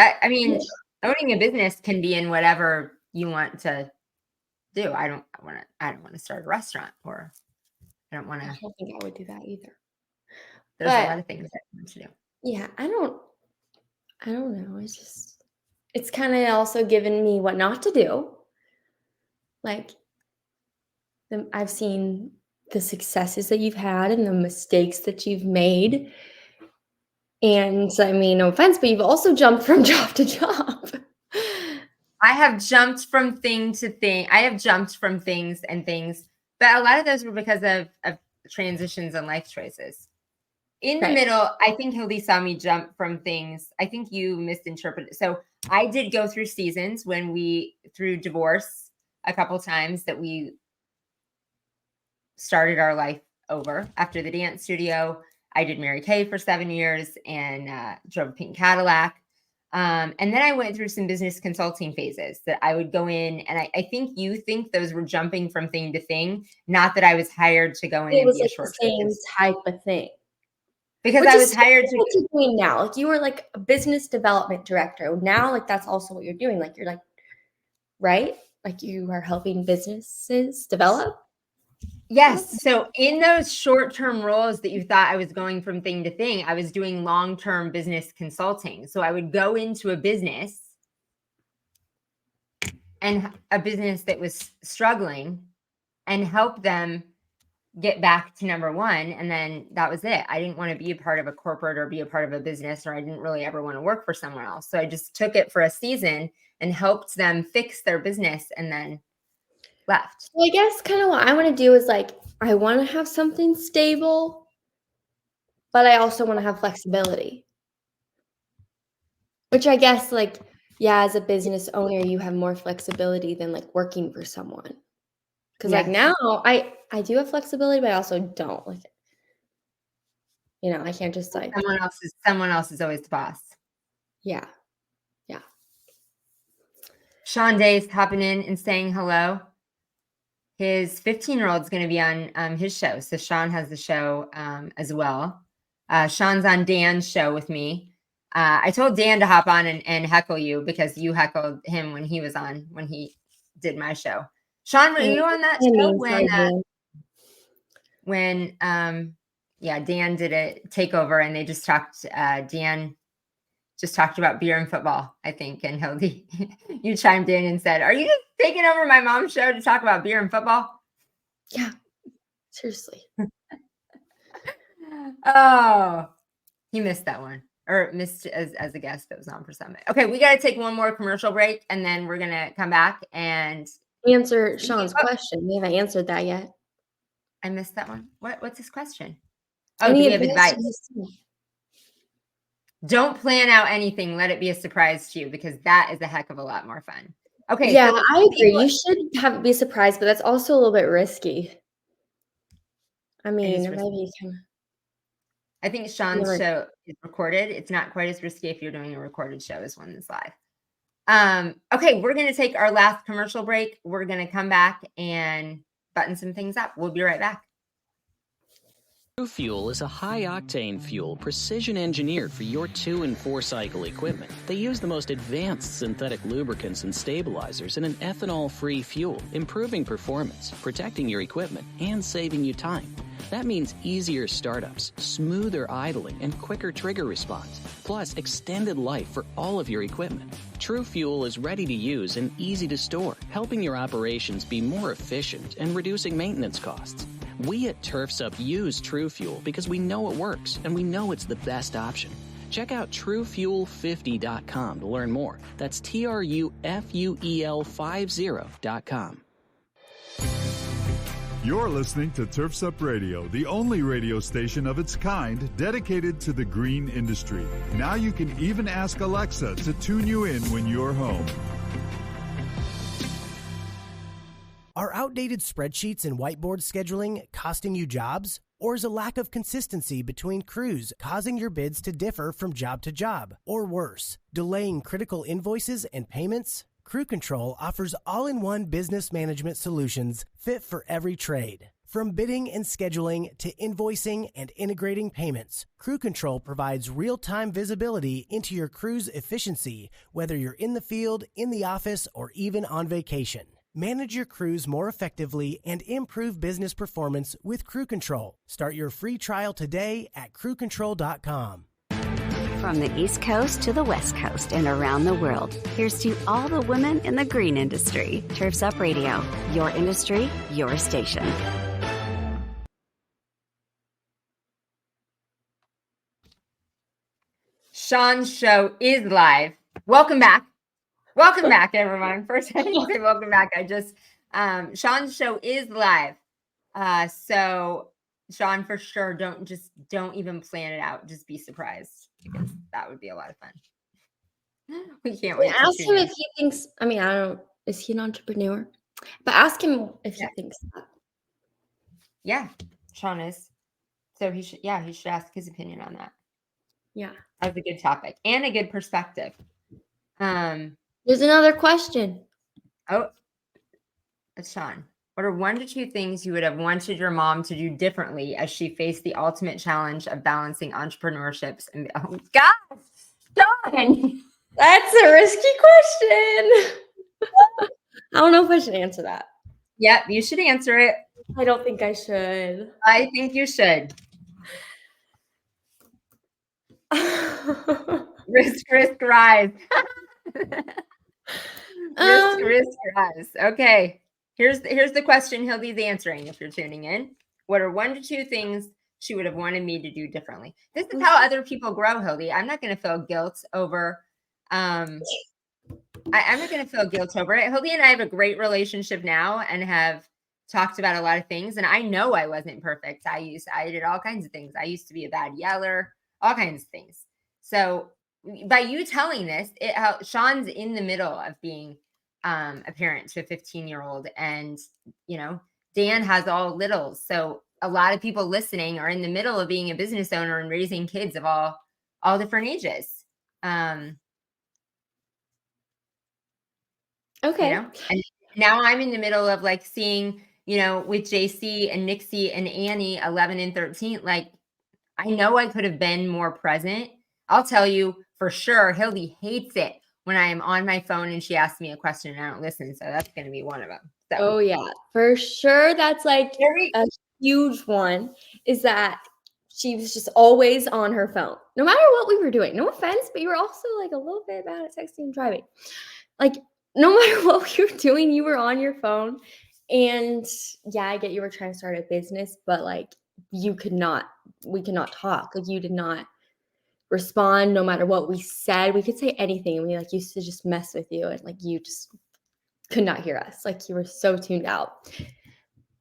[SPEAKER 1] owning a business can be in whatever you want to do. I don't want to start a restaurant, or I don't want to.
[SPEAKER 2] I don't think I would do that either.
[SPEAKER 1] There's a lot of things that I want to do.
[SPEAKER 2] Yeah, I don't know. It's kind of also given me what not to do. Like, I've seen the successes that you've had and the mistakes that you've made. And I mean, no offense, but you've also jumped from job to job.
[SPEAKER 1] I have jumped from thing to thing. I have jumped from things and things, but a lot of those were because of transitions and life choices. In the middle, I think Hildi saw me jump from things. I think you misinterpreted. So I did go through seasons through divorce a couple times, that we started our life over. After the dance studio, I did Mary Kay for 7 years and drove a pink Cadillac. And then I went through some business consulting phases that I would go in. And I think you think those were jumping from thing to thing, not that I was hired to go in and be a short
[SPEAKER 2] the same type of thing.
[SPEAKER 1] Because I was hired to.
[SPEAKER 2] What you're doing now, like you were like a business development director. Now, like that's also what you're doing. Like you're like, right? Like you are helping businesses develop.
[SPEAKER 1] Yes. So in those short-term roles that you thought I was going from thing to thing, I was doing long-term business consulting. So I would go into a business that was struggling and help them get back to number one. And then that was it. I didn't want to be a part of a corporate or be a part of a business, or I didn't really ever want to work for someone else. So I just took it for a season and helped them fix their business and then left.
[SPEAKER 2] Well, I guess kind of what I want to do is like, I want to have something stable, but I also want to have flexibility. Which I guess like, yeah, as a business owner, you have more flexibility than like working for someone. Because like now I do have flexibility, but I also don't. Like, you know, I can't just like
[SPEAKER 1] someone else is always the boss.
[SPEAKER 2] Yeah.
[SPEAKER 1] Sean Day's hopping in and saying hello. His 15-year-old is going to be on his show. So Sean has the show as well. Sean's on Dan's show with me. I told Dan to hop on and heckle you because you heckled him when he did my show. Sean, were you on that show when Dan did a takeover and they just talked, Dan just talked about beer and football, I think. And Hildi, you chimed in and said, "Are you just taking over my mom's show to talk about beer and football?"
[SPEAKER 2] Yeah, seriously.
[SPEAKER 1] Oh, he missed that one, or missed as a guest that was on for Summit. Okay, we got to take one more commercial break, and then we're going to come back and
[SPEAKER 2] answer Sean's question. We haven't answered that yet.
[SPEAKER 1] I missed that one. What's his question? Oh, do we have advice? Don't plan out anything. Let it be a surprise to you, because that is a heck of a lot more fun. Okay.
[SPEAKER 2] Yeah,
[SPEAKER 1] So
[SPEAKER 2] I agree. You should have be surprised, but that's also a little bit risky. I mean,
[SPEAKER 1] risky.
[SPEAKER 2] maybe you can.
[SPEAKER 1] I think Sean's
[SPEAKER 2] Never-
[SPEAKER 1] show is recorded. It's not quite as risky if you're doing a recorded show as one that's live. Okay, we're going to take our last commercial break. We're going to come back and button some things up. We'll be right back.
[SPEAKER 6] True Fuel is a high-octane fuel precision-engineered for your 2- and 4-cycle equipment. They use the most advanced synthetic lubricants and stabilizers in an ethanol-free fuel, improving performance, protecting your equipment, and saving you time. That means easier startups, smoother idling, and quicker trigger response, plus extended life for all of your equipment. True Fuel is ready to use and easy to store, helping your operations be more efficient and reducing maintenance costs. We at Turfs Up use True Fuel because we know it works and we know it's the best option. Check out TrueFuel50.com to learn more. That's TruFuel50.com.
[SPEAKER 7] You're listening to Turfs Up Radio, the only radio station of its kind dedicated to the green industry. Now you can even ask Alexa to tune you in when you're home.
[SPEAKER 8] Are outdated spreadsheets and whiteboard scheduling costing you jobs? Or is a lack of consistency between crews causing your bids to differ from job to job? Or worse, delaying critical invoices and payments? Crew Control offers all-in-one business management solutions fit for every trade. From bidding and scheduling to invoicing and integrating payments, Crew Control provides real-time visibility into your crew's efficiency, whether you're in the field, in the office, or even on vacation. Manage your crews more effectively and improve business performance with Crew Control. Start your free trial today at crewcontrol.com.
[SPEAKER 9] From the East Coast to the West Coast and around the world, here's to all the women in the green industry. Turfs Up Radio, your industry, your station.
[SPEAKER 1] Sean's show is live. Welcome back. Welcome back, everyone. First, I didn't say welcome back. I just, Sean's show is live. So Sean, for sure, don't even plan it out. Just be surprised, because that would be a lot of fun. We can't wait.
[SPEAKER 2] Ask him if he thinks, I mean, I don't, is he an entrepreneur? But ask him if he thinks that.
[SPEAKER 1] Yeah, Sean is. So he should ask his opinion on that.
[SPEAKER 2] Yeah.
[SPEAKER 1] That's a good topic and a good perspective.
[SPEAKER 2] There's another question.
[SPEAKER 1] Oh, it's Sean. What are 1 to 2 things you would have wanted your mom to do differently as she faced the ultimate challenge of balancing entrepreneurships and oh gosh, Sean!
[SPEAKER 2] That's a risky question. I don't know if I should answer that.
[SPEAKER 1] Yep, you should answer it.
[SPEAKER 2] I don't think I should.
[SPEAKER 1] I think you should. Risk, rise. Risk, rise. Okay. Here's the question Hildi's answering if you're tuning in. What are 1 to 2 things she would have wanted me to do differently? This is how other people grow, Hildi. I'm not going to feel guilt over I'm not going to feel guilt over it. Hildi and I have a great relationship now and have talked about a lot of things. And I know I wasn't perfect. I did all kinds of things. I used to be a bad yeller, all kinds of things. So by you telling this, Sean's in the middle of being a parent to a 15-year-old, and Dan has all littles. So a lot of people listening are in the middle of being a business owner and raising kids of all different ages.
[SPEAKER 2] Okay.
[SPEAKER 1] And now I'm in the middle of like seeing, with JC and Nixie and Annie, 11 and 13, like I know I could have been more present. I'll tell you for sure, Hildi hates it when I am on my phone and she asks me a question and I don't listen. So that's going to be one of them. So.
[SPEAKER 2] Oh yeah, for sure. That's like a huge one, is that she was just always on her phone, no matter what we were doing. No offense, but you were also like a little bit bad at texting and driving. Like no matter what we were doing, you were on your phone. And yeah, I get you were trying to start a business, but like we could not talk. Like you did not respond no matter what we said. We could say anything and we like used to just mess with you, and like you just could not hear us. Like you were so tuned out.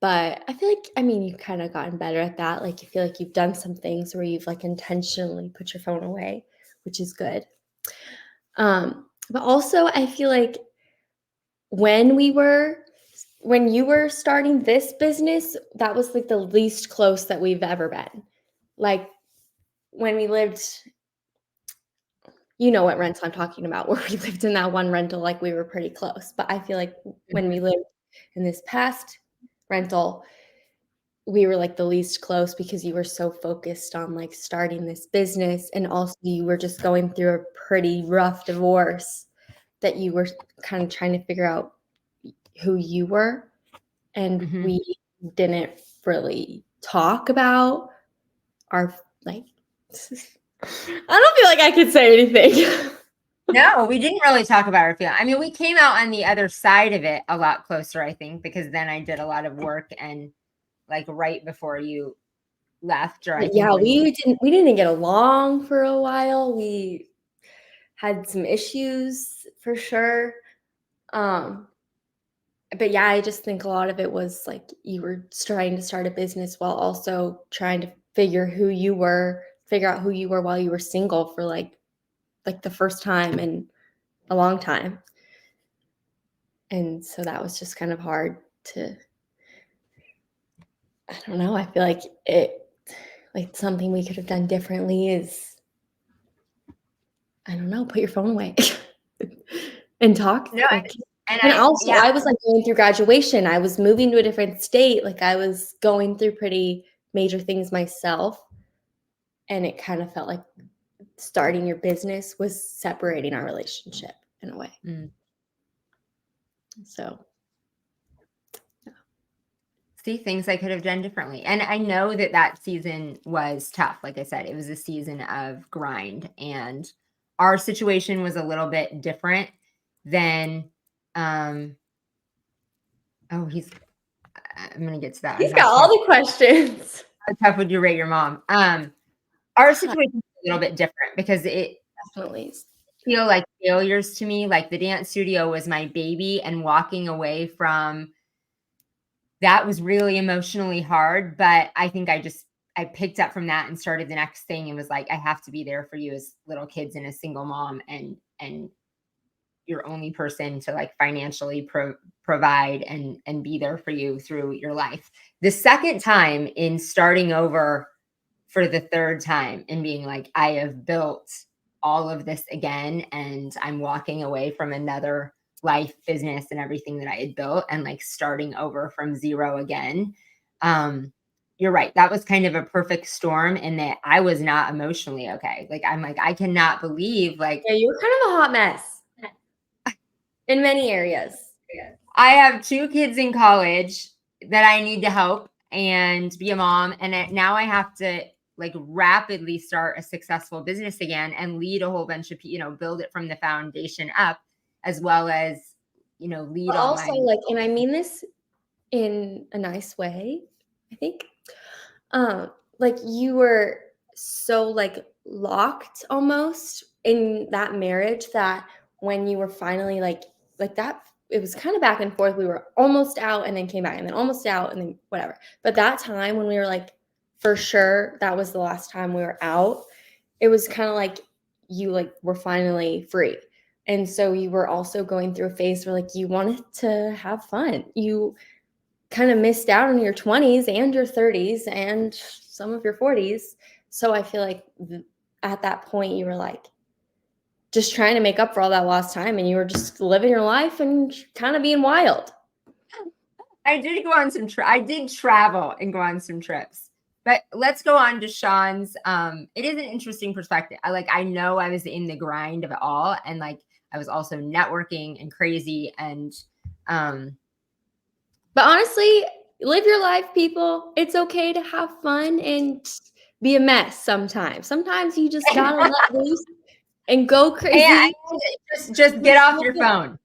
[SPEAKER 2] But I feel like, you've kind of gotten better at that. Like, I feel like you've done some things where you've like intentionally put your phone away, which is good. But also I feel like when you were starting this business, that was like the least close that we've ever been. Like when we lived, you know what rental I'm talking about, where we lived in that one rental, like we were pretty close. But I feel like when we lived in this past rental, we were like the least close because you were so focused on like starting this business, and also you were just going through a pretty rough divorce that you were kind of trying to figure out who you were, and we didn't really talk about our like I don't feel like I could say anything.
[SPEAKER 1] No, we didn't really talk about our feelings. I mean, we came out on the other side of it a lot closer, I think, because then I did a lot of work, and like right before you left, or I think
[SPEAKER 2] Yeah,
[SPEAKER 1] when
[SPEAKER 2] we didn't get along for a while. We had some issues for sure. But yeah, I just think a lot of it was like you were trying to start a business while also trying to figure out who you were while you were single for like the first time in a long time. And so that was just kind of hard to, I don't know, I feel like something we could have done differently is, I don't know, put your phone away and talk.
[SPEAKER 1] No,
[SPEAKER 2] I was like going through graduation. I was moving to a different state. Like I was going through pretty major things myself. And it kind of felt like starting your business was separating our relationship in a way. So.
[SPEAKER 1] See, things I could have done differently. And I know that season was tough. Like I said, it was a season of grind, and our situation was a little bit different than, I'm going to get to that.
[SPEAKER 2] He's got all the questions.
[SPEAKER 1] How tough would you rate your mom? Our situation is a little bit different because it
[SPEAKER 2] definitely
[SPEAKER 1] feel like failures to me. Like the dance studio was my baby, and walking away from that was really emotionally hard. But I think I picked up from that and started the next thing and was like, I have to be there for you as little kids and a single mom, and your only person to like financially provide and be there for you through your life. The second time, in starting over for the third time and being like, I have built all of this again, and I'm walking away from another life, business, and everything that I had built, and like starting over from zero again. You're right. That was kind of a perfect storm in that I was not emotionally okay. Like, I'm like, I cannot believe like.
[SPEAKER 2] Yeah, you were kind of a hot mess in many areas.
[SPEAKER 1] I have 2 kids in college that I need to help and be a mom. And now I have to like rapidly start a successful business again and lead a whole bunch of people, build it from the foundation up, as well as, lead
[SPEAKER 2] but
[SPEAKER 1] all
[SPEAKER 2] also like, and I mean this in a nice way, I think, like you were so like locked almost in that marriage that when you were finally like that, it was kind of back and forth. We were almost out and then came back and then almost out and then whatever. But that time when we were like, for sure, that was the last time we were out. It was kind of like you like were finally free. And so you were also going through a phase where like you wanted to have fun. You kind of missed out on your 20s and your 30s and some of your 40s. So I feel like at that point you were like just trying to make up for all that lost time, and you were just living your life and kind of being wild.
[SPEAKER 1] I did go on I did travel and go on some trips. But let's go on to Sean's. It is an interesting perspective. I know I was in the grind of it all, and like I was also networking and crazy, and
[SPEAKER 2] but honestly, live your life, people. It's okay to have fun and be a mess sometimes. Sometimes you just gotta let loose and go crazy.
[SPEAKER 1] Yeah, just get off your phone.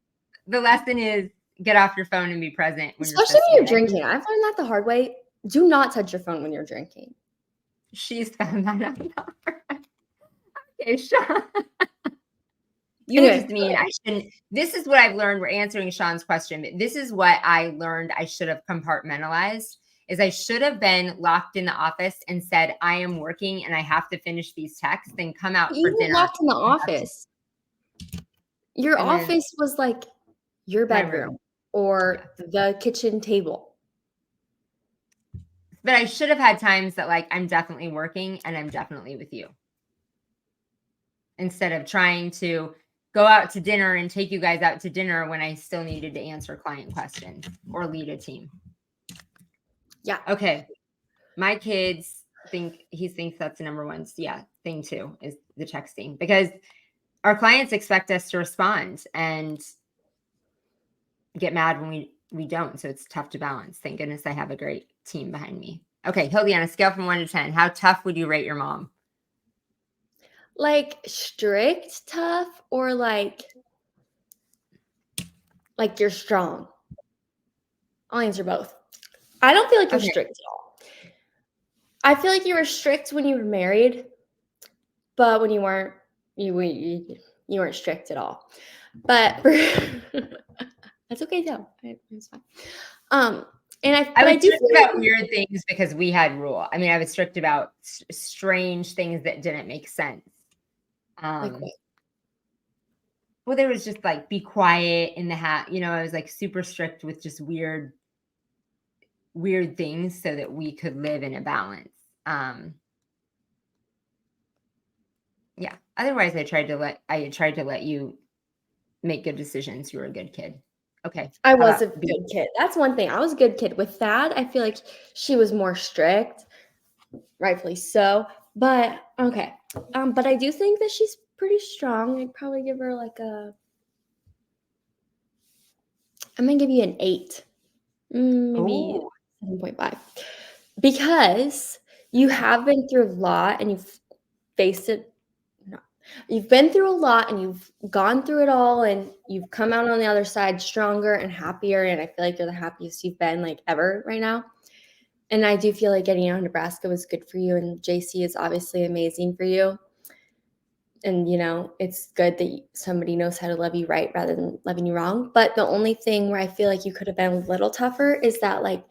[SPEAKER 1] The lesson is get off your phone and be present.
[SPEAKER 2] Especially when you're drinking. I've learned that the hard way. Do not touch your phone when you're drinking.
[SPEAKER 1] She's found that out. Okay, Sean. You just mean I shouldn't. This is what I've learned. We're answering Sean's question, but this is what I learned I should have compartmentalized. Is I should have been locked in the office and said, I am working and I have to finish these texts, then come out for dinner.
[SPEAKER 2] Locked in the office. Your office was like your
[SPEAKER 1] My
[SPEAKER 2] bedroom
[SPEAKER 1] room.
[SPEAKER 2] or the kitchen table.
[SPEAKER 1] But I should have had times that like I'm definitely working and I'm definitely with you. Instead of trying to go out to dinner and take you guys out to dinner when I still needed to answer client questions or lead a team.
[SPEAKER 2] Yeah.
[SPEAKER 1] Okay. My kids thinks that's the number one thing too, is the texting, because our clients expect us to respond and get mad when we don't. So it's tough to balance. Thank goodness I have a great team behind me. Okay, Hildi, on a scale from 1 to 10, how tough would you rate your mom?
[SPEAKER 2] Like strict tough or like you're strong? I'll answer both. I don't feel like you're strict at all. I feel like you were strict when you were married, but when you weren't, you weren't strict at all. But that's okay though. It's fine.
[SPEAKER 1] I was strict about weird things because we had rule. I mean, I was strict about strange things that didn't make sense.
[SPEAKER 2] Like what?
[SPEAKER 1] Well, there was just like be quiet in the hat. You know, I was like super strict with just weird things so that we could live in a balance. Yeah. Otherwise, I tried to let you make good decisions. You were a good kid. Okay.
[SPEAKER 2] I was a good kid. That's one thing. I was a good kid. With that, I feel like she was more strict, rightfully so. But okay. But I do think that she's pretty strong. I'd probably give her like I'm gonna give you an 8. Maybe 7.5. Because you have been through a lot and you've faced it. No. You've been through a lot and you've gone through it all and you've come out on the other side stronger and happier. And I feel like you're the happiest you've been like ever right now. And I do feel like getting out of Nebraska was good for you. And JC is obviously amazing for you. And, you know, it's good that somebody knows how to love you right rather than loving you wrong. But the only thing where I feel like you could have been a little tougher is that, like,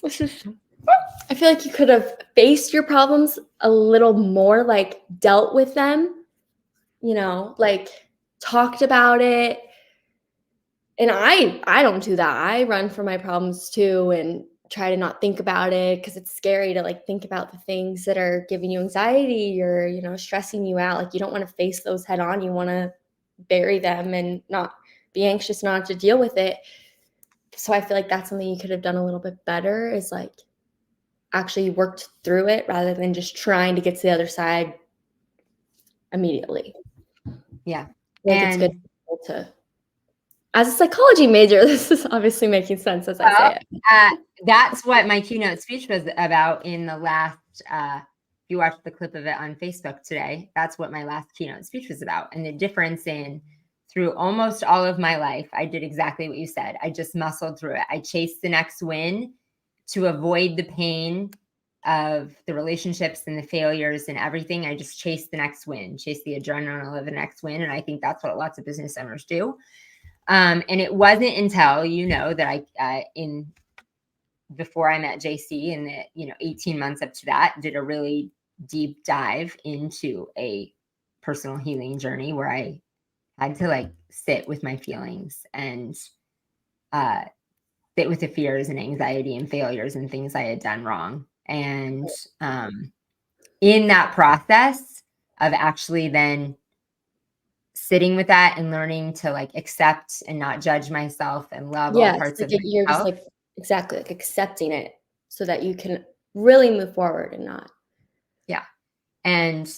[SPEAKER 2] I feel like you could have faced your problems a little more, like dealt with them, you know, like talked about it. And I don't do that. I run from my problems too and try to not think about it because it's scary to like think about the things that are giving you anxiety or, you know, stressing you out. Like you don't want to face those head on. You want to bury them and not be anxious not to deal with it. So I feel like that's something you could have done a little bit better, is like actually worked through it rather than just trying to get to the other side immediately.
[SPEAKER 1] Yeah.
[SPEAKER 2] Like it's good to, as a psychology major, this is obviously making sense as I say it.
[SPEAKER 1] That's what my keynote speech was about in the last, if you watched the clip of it on Facebook today, that's what my last keynote speech was about. And the difference in, through almost all of my life, I did exactly what you said. I just muscled through it. I chased the next win to avoid the pain of the relationships and the failures and everything. I just chased the next win, chased the adrenaline of the next win. And I think that's what lots of business owners do. And it wasn't until, you know, that before I met JC in the, 18 months up to that, did a really deep dive into a personal healing journey where I had to like sit with my feelings and sit with the fears and anxiety and failures and things I had done wrong. And in that process of actually then sitting with that and learning to like accept and not judge myself and love all parts of myself.
[SPEAKER 2] You're just like, exactly, like accepting it so that you can really move forward and not. Yeah.
[SPEAKER 1] And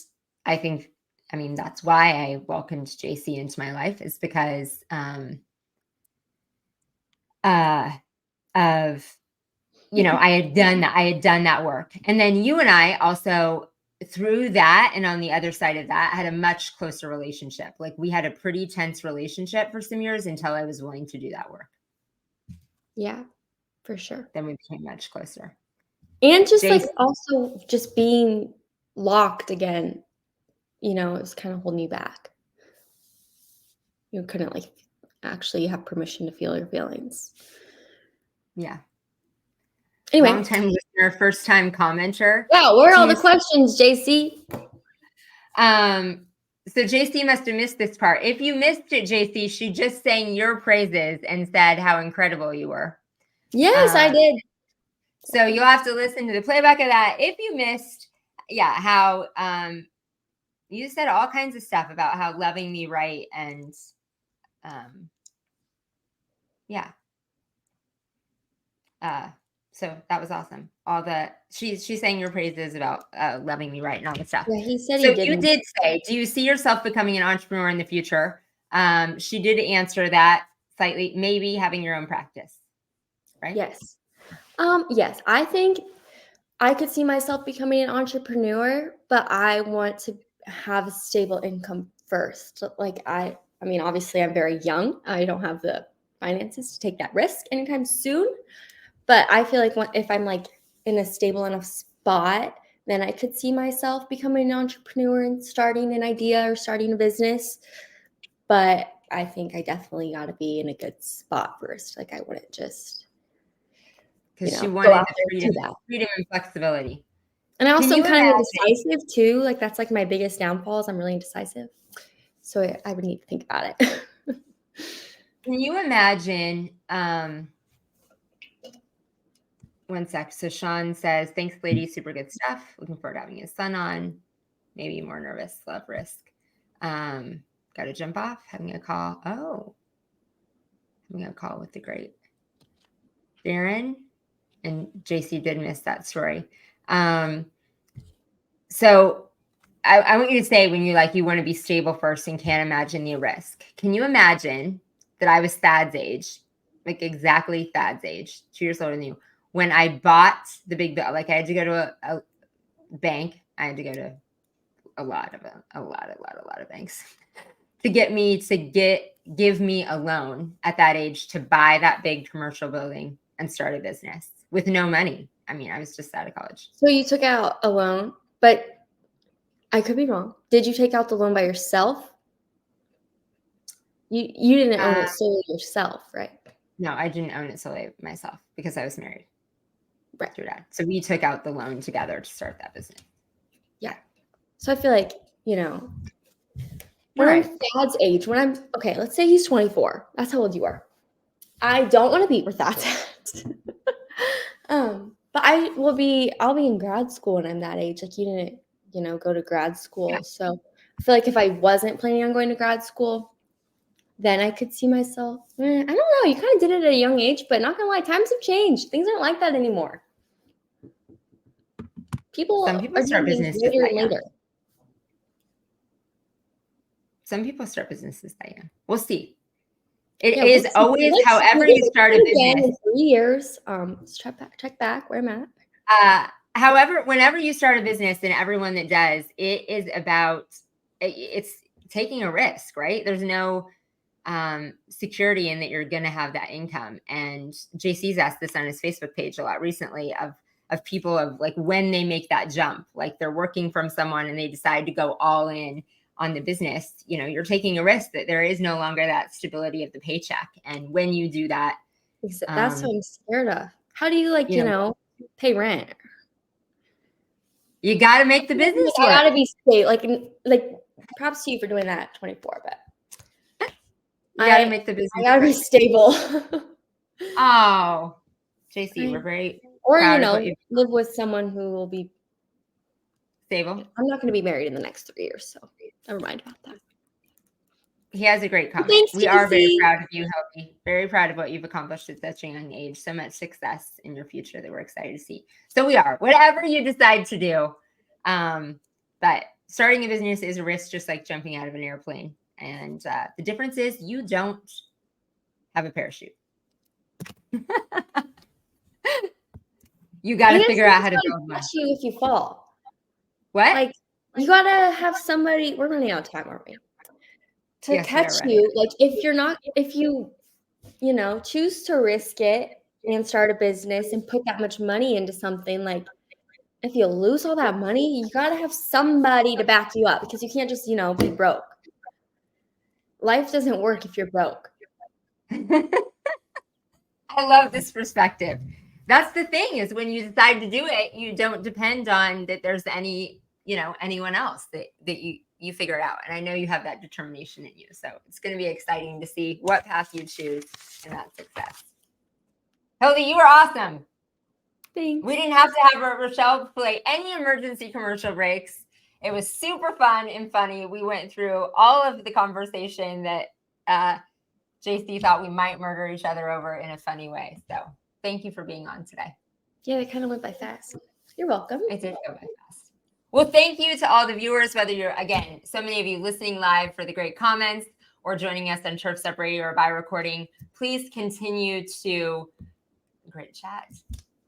[SPEAKER 1] I think, that's why I welcomed JC into my life, is because I had done that work. And then you and I also, through that and on the other side of that, had a much closer relationship. Like we had a pretty tense relationship for some years until I was willing to do that work.
[SPEAKER 2] Yeah, for sure.
[SPEAKER 1] Then we became much closer.
[SPEAKER 2] And just like also just being locked again, it was kind of holding you back. You couldn't like actually have permission to feel your feelings.
[SPEAKER 1] Yeah.
[SPEAKER 2] Anyway.
[SPEAKER 1] Long time listener, first time commenter.
[SPEAKER 2] Wow, where are all the questions, JC?
[SPEAKER 1] So JC must have missed this part. If you missed it, JC, she just sang your praises and said how incredible you were.
[SPEAKER 2] Yes, I did.
[SPEAKER 1] So you'll have to listen to the playback of that. If you missed, how you said all kinds of stuff about how loving me right and so that was awesome. All the she's saying your praises about loving me right and all the stuff.
[SPEAKER 2] Yeah, he said
[SPEAKER 1] so
[SPEAKER 2] he did.
[SPEAKER 1] You did say, do you see yourself becoming an entrepreneur in the future? She did answer that slightly, maybe having your own practice, right?
[SPEAKER 2] Yes. Yes, I think I could see myself becoming an entrepreneur, but I want to have a stable income first. Like I mean, obviously I'm very young. I don't have the finances to take that risk anytime soon. But I feel like if I'm like in a stable enough spot, then I could see myself becoming an entrepreneur and starting an idea or starting a business. But I think I definitely got to be in a good spot first. Like I wouldn't just,
[SPEAKER 1] because she wanted the freedom and flexibility.
[SPEAKER 2] And I also am kind of indecisive too. Like that's like my biggest downfall is I'm really indecisive. So I would need to think about it.
[SPEAKER 1] Can you imagine? One sec. So Sean says, thanks, ladies. Super good stuff. Looking forward to having his son on. Maybe more nervous. Love risk. Got to jump off. Having a call. Oh. Having a call with the great Darren. And JC did miss that story. So I want you to say when you want to be stable first and can't imagine the risk. Can you imagine that I was Thad's age, like exactly Thad's age, 2 years older than you, when I bought the big bill? Like I had to go to a bank. I had to go to a lot of banks to give me a loan at that age to buy that big commercial building and start a business with no money. I mean, I was just out of college.
[SPEAKER 2] So you took out a loan, but I could be wrong. Did you take out the loan by yourself? You didn't own it solely yourself, right?
[SPEAKER 1] No, I didn't own it solely myself because I was married.
[SPEAKER 2] Right.
[SPEAKER 1] To your dad. So we took out the loan together to start that business.
[SPEAKER 2] Yeah. So I feel like, when I'm Thad's age, okay, let's say he's 24. That's how old you are. I don't want to be where Thad's at. But I'll be in grad school when I'm that age. Like you didn't, go to grad school. Yeah. So I feel like if I wasn't planning on going to grad school, then I could see myself. I don't know. You kind of did it at a young age, but not gonna lie, times have changed. Things aren't like that anymore.
[SPEAKER 1] Some people start businesses later. Some people start businesses that young. We'll see. It is always, however you start a business.
[SPEAKER 2] In 3 years. Let's check back where I'm at.
[SPEAKER 1] However, whenever you start a business, and everyone that does, it is about it's taking a risk, right? There's no security in that you're going to have that income. And JC's asked this on his Facebook page a lot recently of people of like when they make that jump, like they're working from someone and they decide to go all in on the business, you're taking a risk that there is no longer that stability of the paycheck. And when you do that,
[SPEAKER 2] that's what I'm scared of. How do you pay rent?
[SPEAKER 1] You got to make the business work.
[SPEAKER 2] I got to be stable. Like props to you for doing that at 24, but
[SPEAKER 1] you got to make the business.
[SPEAKER 2] I got to be stable.
[SPEAKER 1] Oh, JC, we're very
[SPEAKER 2] or live with someone who will be
[SPEAKER 1] stable.
[SPEAKER 2] I'm not going to be married in the next 3 years, so never mind about that.
[SPEAKER 1] He has a great comment.
[SPEAKER 2] Thanks,
[SPEAKER 1] we are very proud of you, Hildi. Very proud of what you've accomplished at such a young age. So much success in your future that we're excited to see. So we are, whatever you decide to do. But starting a business is a risk, just like jumping out of an airplane. And the difference is you don't have a parachute. You got to figure out how to build one.
[SPEAKER 2] You if you fall.
[SPEAKER 1] What?
[SPEAKER 2] Like you got to have somebody. We're running out of time, aren't we? To catch you. Like if you choose to risk it and start a business and put that much money into something, like if you lose all that money, you got to have somebody to back you up because you can't just, be broke. Life doesn't work if you're broke.
[SPEAKER 1] I love this perspective. That's the thing is when you decide to do it, you don't depend on that there's anyone else that you figure it out. And I know you have that determination in you. So it's going to be exciting to see what path you choose in that success. Hildi, you were awesome.
[SPEAKER 2] Thanks.
[SPEAKER 1] We didn't have to have Rochelle play any emergency commercial breaks. It was super fun and funny. We went through all of the conversation that JC thought we might murder each other over in a funny way. So thank you for being on today.
[SPEAKER 2] Yeah, they kind of went by fast. You're welcome.
[SPEAKER 1] It did go by fast. Well, thank you to all the viewers, whether you're, again, so many of you listening live for the great comments or joining us on Turf's Up Radio or by recording. Please continue to, great chat,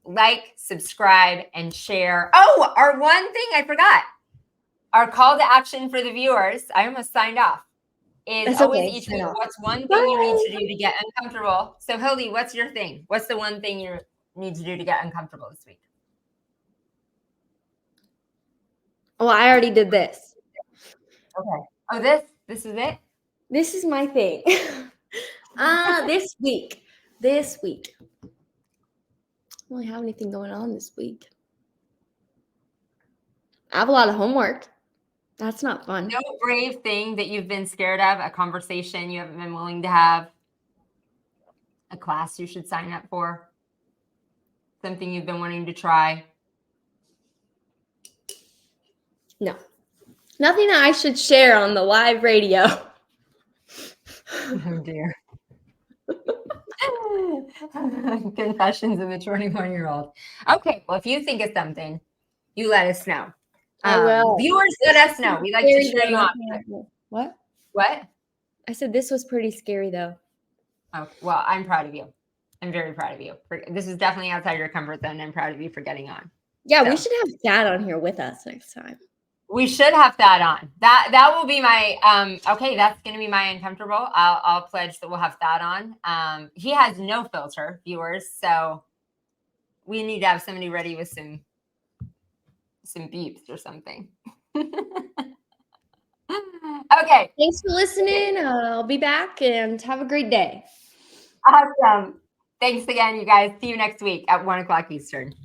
[SPEAKER 1] like, subscribe, and share. Oh, our one thing I forgot. Our call to action for the viewers, I almost signed off, is
[SPEAKER 2] That's
[SPEAKER 1] always
[SPEAKER 2] okay.
[SPEAKER 1] each week, what's one thing you need to do to get uncomfortable? So, Hildi, what's your thing? What's the one thing you need to do to get uncomfortable this week?
[SPEAKER 2] Well, I already did this.
[SPEAKER 1] Okay. Oh, this is it?
[SPEAKER 2] This is my thing. This week. I don't really have anything going on this week. I have a lot of homework. That's not fun.
[SPEAKER 1] No brave thing that you've been scared of, a conversation you haven't been willing to have, a class you should sign up for, something you've been wanting to try.
[SPEAKER 2] No. Nothing that I should share on the live radio.
[SPEAKER 1] Oh, dear. Confessions of a 21-year-old. Okay, well, if you think of something, you let us know.
[SPEAKER 2] I will.
[SPEAKER 1] Viewers, let us know. We like to cheer you on.
[SPEAKER 2] What?
[SPEAKER 1] What?
[SPEAKER 2] I said this was pretty scary, though.
[SPEAKER 1] Oh, well, I'm proud of you. I'm very proud of you. This is definitely outside your comfort zone. I'm proud of you for getting on.
[SPEAKER 2] Yeah,
[SPEAKER 1] So.
[SPEAKER 2] we should have Dad on here with us next time.
[SPEAKER 1] We should have that on. That will be my okay, that's gonna be my uncomfortable. I'll pledge that we'll have that on. He has no filter, viewers, so we need to have somebody ready with some beeps or something. Okay.
[SPEAKER 2] Thanks for listening. I'll be back and have a great day.
[SPEAKER 1] Awesome. Thanks again, you guys. See you next week at 1:00 Eastern.